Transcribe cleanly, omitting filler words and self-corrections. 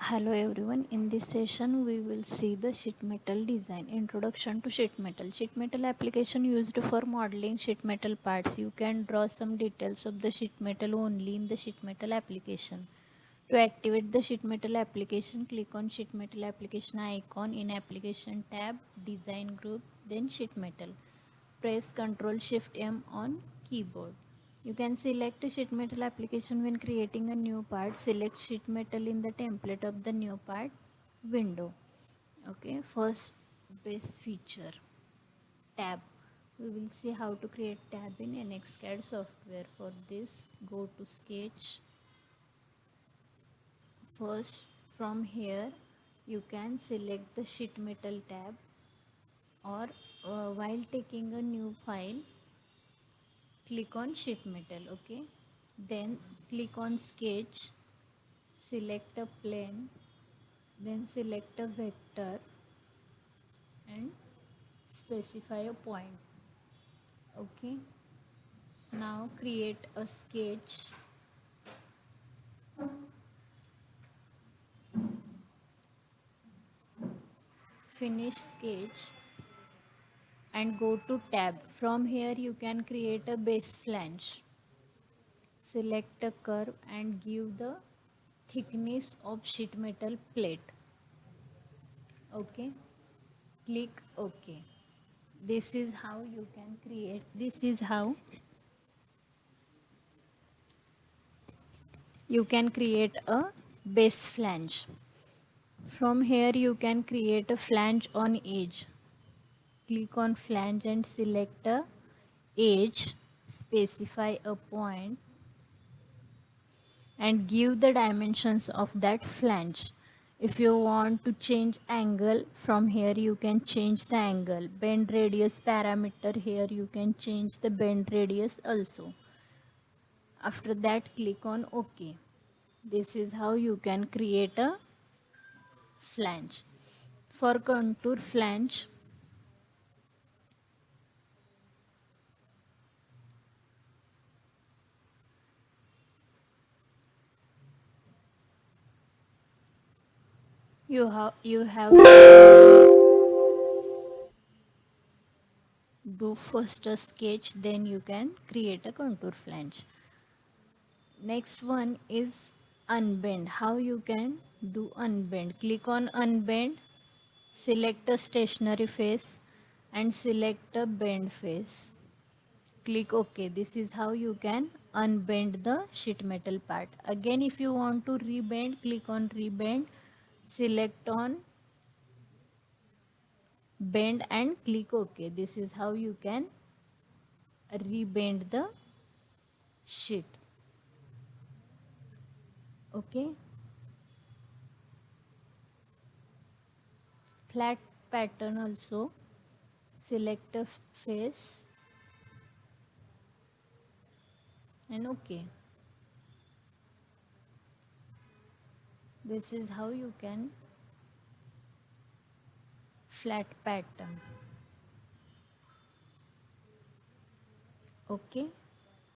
Hello everyone, in this session we will see the sheet metal design. Introduction to sheet metal. Sheet metal application used for modeling sheet metal parts. You can draw some details of the sheet metal only in the sheet metal application. To activate the sheet metal application, click on sheet metal application icon in application tab, design group, then sheet metal. Press Ctrl Shift M on keyboard. You can select sheet metal application when creating a new part. Select sheet metal in the template of the new part window. Okay, first base feature tab. We will see how to create tab in NX CAD software. For this, go to Sketch. First, from here, you can select the sheet metal tab, or while taking a new file, click on sheet metal. Okay, then click on sketch, select a plane, then select a vector and specify a point. Okay, now create a sketch. Finish sketch and go to tab. From here you can create a base flange. Select a curve and give the thickness of sheet metal plate. Okay, click OK. This is how you can create, this is how you can create a base flange. From here you can create a flange on edge. Click on flange and select a edge, specify a point and give the dimensions of that flange. If you want to change angle, from here you can change the angle. Bend radius parameter, here you can change the bend radius also. After that, click on OK. This is how you can create a flange. For contour flange, you have do first a sketch, then you can create a contour flange. Next one is unbend. How you can do unbend? Click on unbend, select a stationary face and select a bend face. Click OK. This is how you can unbend the sheet metal part. Again, if you want to rebend, click on rebend, select on bend and click OK. This is how you can rebend the sheet. Okay, flat pattern also, select a face and OK. This is how you can flat pattern. Okay.